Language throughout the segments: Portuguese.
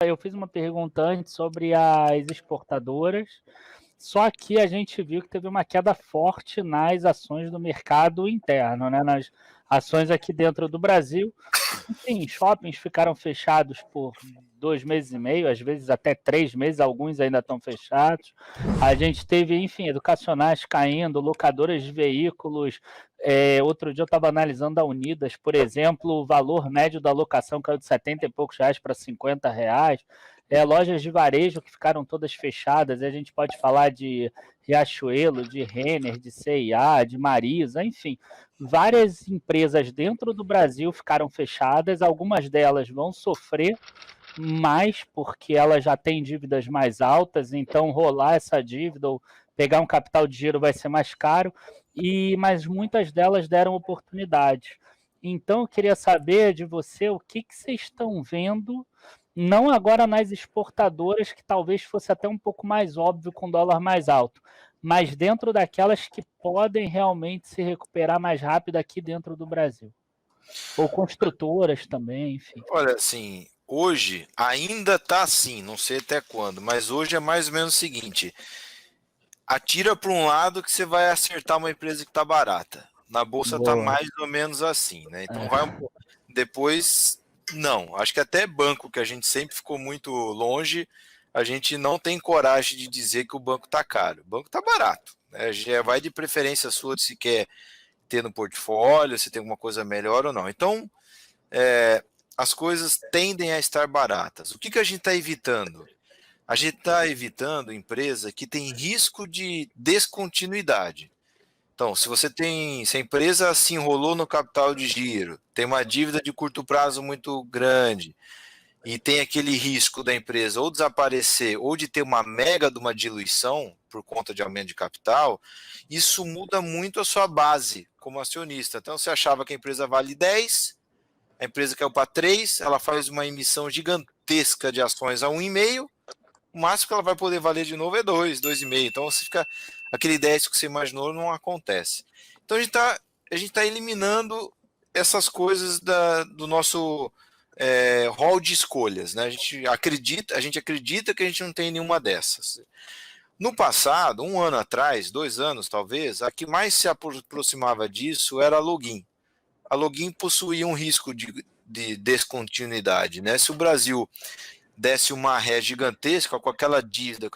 eu fiz uma pergunta antes sobre as exportadoras, só que a gente viu que teve uma queda forte nas ações do mercado interno, né? Nas ações aqui dentro do Brasil. Enfim, shoppings ficaram fechados por 2 meses e meio, às vezes até 3 meses, alguns ainda estão fechados. A gente teve, enfim, educacionais caindo, locadoras de veículos. Outro dia eu estava analisando a Unidas, por exemplo, o valor médio da locação caiu de 70 e poucos reais para 50 reais. Lojas de varejo que ficaram todas fechadas, a gente pode falar de Riachuelo, de Renner, de C&A, de Marisa, enfim, várias empresas dentro do Brasil ficaram fechadas, algumas delas vão sofrer mais porque elas já têm dívidas mais altas, então rolar essa dívida ou pegar um capital de giro vai ser mais caro, mas muitas delas deram oportunidades. Então eu queria saber de você o que vocês estão vendo, não agora nas exportadoras, que talvez fosse até um pouco mais óbvio com dólar mais alto, mas dentro daquelas que podem realmente se recuperar mais rápido aqui dentro do Brasil. Ou construtoras também, enfim. Olha, assim, hoje ainda tá assim, não sei até quando, mas hoje é mais ou menos o seguinte: atira para um lado que você vai acertar uma empresa que tá barata. Na bolsa tá Boa. mais ou menos assim, né? Então vai um pouco. Depois, não. Acho que até banco, que a gente sempre ficou muito longe, a gente não tem coragem de dizer que o banco tá caro. O banco tá barato, né? Já vai de preferência sua de se quer ter no portfólio, se tem alguma coisa melhor ou não. Então, as coisas tendem a estar baratas. O que a gente está evitando? A gente está evitando empresa que tem risco de descontinuidade. Então, se a empresa se enrolou no capital de giro, tem uma dívida de curto prazo muito grande e tem aquele risco da empresa ou desaparecer ou de ter uma mega de uma diluição por conta de aumento de capital, isso muda muito a sua base como acionista. Então, você achava que a empresa vale 10, a empresa caiu para 3, ela faz uma emissão gigantesca de ações a 1,5, o máximo que ela vai poder valer de novo é 2, 2,5. Então você fica, aquele 10 que você imaginou não acontece. Então a gente tá eliminando essas coisas do nosso rol de escolhas, né? A gente acredita que a gente não tem nenhuma dessas. No passado, 1 ano atrás, 2 anos talvez, a que mais se aproximava disso era a Login. A Login possuía um risco de descontinuidade, né? Se o Brasil desse uma ré gigantesca com aquela dívida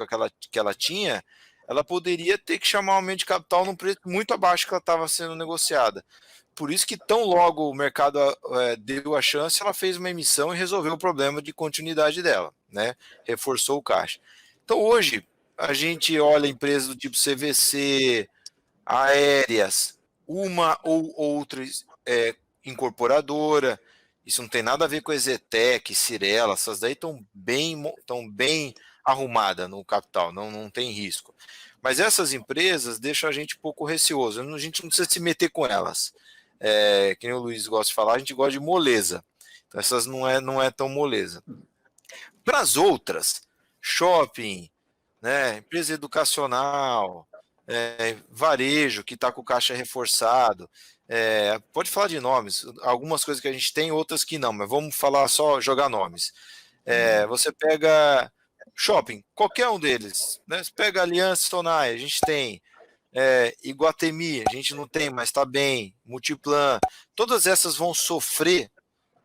que ela tinha, ela poderia ter que chamar um aumento de capital num preço muito abaixo que ela estava sendo negociada. Por isso que tão logo o mercado deu a chance, ela fez uma emissão e resolveu o problema de continuidade dela, né? Reforçou o caixa. Então hoje a gente olha empresas do tipo CVC, aéreas, uma ou outra incorporadora. Isso não tem nada a ver com Ezetec, Cirela, essas daí estão bem arrumadas no capital, não tem risco. Mas essas empresas deixam a gente um pouco receoso, a gente não precisa se meter com elas. Que nem o Luiz gosta de falar, a gente gosta de moleza. Então essas não é tão moleza. Para as outras, shopping, né, empresa educacional, varejo que está com o caixa reforçado, pode falar de nomes, algumas coisas que a gente tem, outras que não, mas vamos falar só, jogar nomes. Você pega shopping, qualquer um deles, né? Você pega Aliança Sonai, a gente tem Iguatemi, a gente não tem, mas está bem, Multiplan, todas essas vão sofrer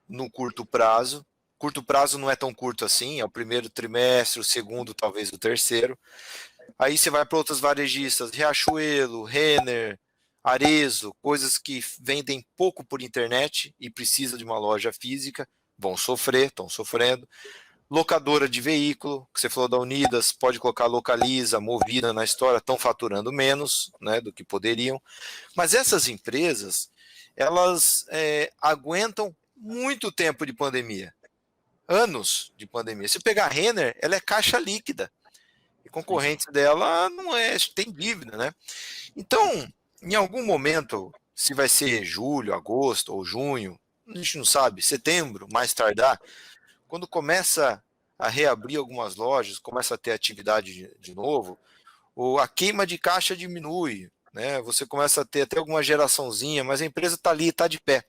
no curto prazo. Curto prazo não é tão curto assim, é o primeiro trimestre, o segundo, talvez o terceiro. Aí você vai para outras varejistas, Riachuelo, Renner, Arezzo, coisas que vendem pouco por internet e precisa de uma loja física, vão sofrer, estão sofrendo. Locadora de veículo, que você falou da Unidas, pode colocar Localiza, Movida na história, estão faturando menos, né, do que poderiam. Mas essas empresas, elas aguentam muito tempo de pandemia. Anos de pandemia. Se pegar a Renner, ela é caixa líquida. E concorrentes dela não tem dívida, né? Então, em algum momento, se vai ser julho, agosto ou junho, a gente não sabe, setembro, mais tardar, quando começa a reabrir algumas lojas, começa a ter atividade de novo, a queima de caixa diminui, né? Você começa a ter até alguma geraçãozinha, mas a empresa está ali, está de pé.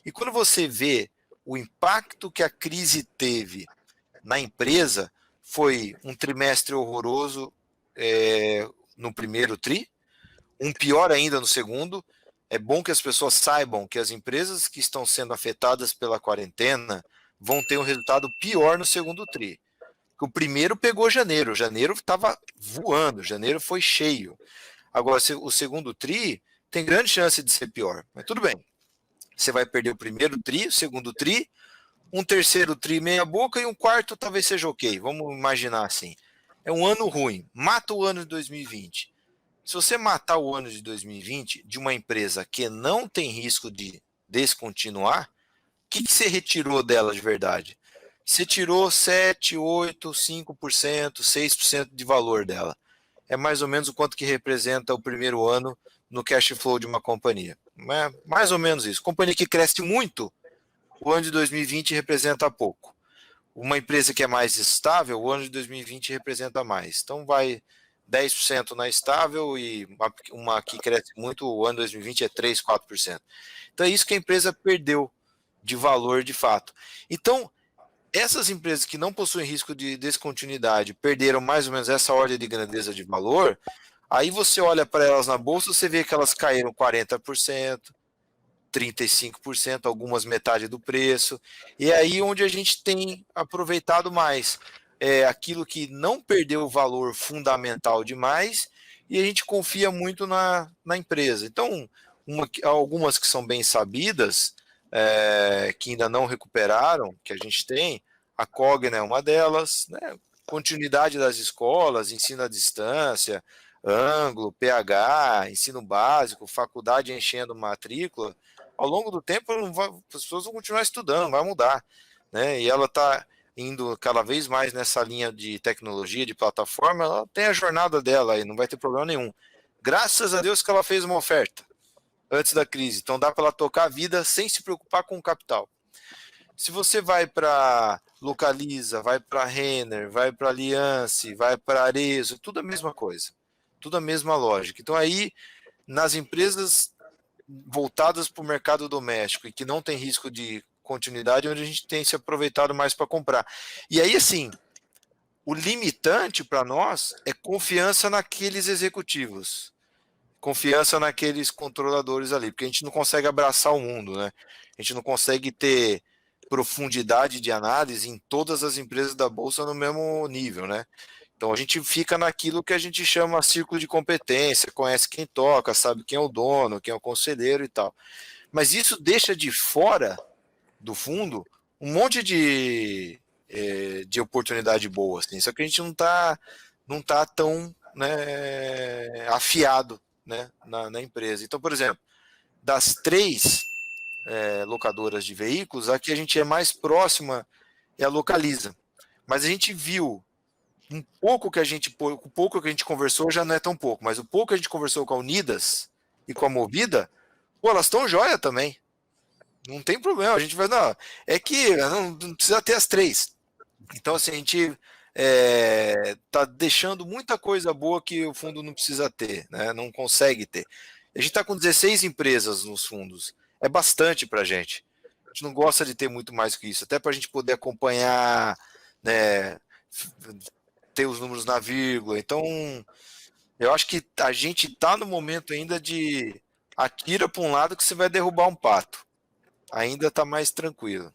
E quando você vê o impacto que a crise teve na empresa foi um trimestre horroroso no primeiro TRI, um pior ainda no segundo. É bom que as pessoas saibam que as empresas que estão sendo afetadas pela quarentena vão ter um resultado pior no segundo TRI. O primeiro pegou janeiro estava voando, janeiro foi cheio. Agora, o segundo TRI tem grande chance de ser pior, mas tudo bem. Você vai perder o primeiro TRI, o segundo TRI, um terceiro TRI meia boca e um quarto talvez seja ok. Vamos imaginar assim. É um ano ruim, mata o ano de 2020. Se você matar o ano de 2020 de uma empresa que não tem risco de descontinuar, o que você retirou dela de verdade? Você tirou 7, 8, 5%, 6% de valor dela. É mais ou menos o quanto que representa o primeiro ano no cash flow de uma companhia. É mais ou menos isso. Companhia que cresce muito, o ano de 2020 representa pouco. Uma empresa que é mais estável, o ano de 2020 representa mais. Então vai 10% na estável e uma que cresce muito, o ano de 2020 é 3, 4%. Então é isso que a empresa perdeu de valor de fato. Então, essas empresas que não possuem risco de descontinuidade perderam mais ou menos essa ordem de grandeza de valor, aí você olha para elas na bolsa, você vê que elas caíram 40%, 35%, algumas metade do preço, e é aí onde a gente tem aproveitado mais. É aquilo que não perdeu o valor fundamental demais, e a gente confia muito na empresa. Então, algumas que são bem sabidas, que ainda não recuperaram, que a gente tem, a Cogna é uma delas, né? Continuidade das escolas, ensino à distância, ângulo, PH, ensino básico, faculdade enchendo matrícula, ao longo do tempo as pessoas vão continuar estudando, vai mudar, né? E ela está indo cada vez mais nessa linha de tecnologia, de plataforma, ela tem a jornada dela e não vai ter problema nenhum. Graças a Deus que ela fez uma oferta antes da crise, então dá para ela tocar a vida sem se preocupar com o capital. Se você vai para Localiza, vai para Renner, vai para Allianz, vai para Arezzo, tudo a mesma coisa, tudo a mesma lógica. Então aí, nas empresas voltadas para o mercado doméstico e que não tem risco de continuidade, onde a gente tem se aproveitado mais para comprar. E aí, assim, o limitante para nós é confiança naqueles executivos, confiança naqueles controladores ali, porque a gente não consegue abraçar o mundo, né? A gente não consegue ter profundidade de análise em todas as empresas da Bolsa no mesmo nível, né? Então a gente fica naquilo que a gente chama círculo de competência, conhece quem toca, sabe quem é o dono, quem é o conselheiro e tal. Mas isso deixa de fora do fundo um monte de oportunidade boa, assim. Só que a gente não tá tão, né, afiado, né, na empresa. Então, por exemplo, das 3 locadoras de veículos, a que a gente é mais próxima é a Localiza. Mas a gente viu o pouco que a gente conversou já não é tão pouco, mas o pouco que a gente conversou com a Unidas e com a Movida, pô, elas estão jóia também. Não tem problema, a gente vai, não, é que não precisa ter as 3. Então, assim, a gente tá deixando muita coisa boa que o fundo não precisa ter, né? Não consegue ter. A gente está com 16 empresas nos fundos, é bastante para a gente. A gente não gosta de ter muito mais que isso, até para a gente poder acompanhar, né, ter os números na vírgula. Então, eu acho que a gente está no momento ainda de atira para um lado que você vai derrubar um pato. Ainda está mais tranquilo.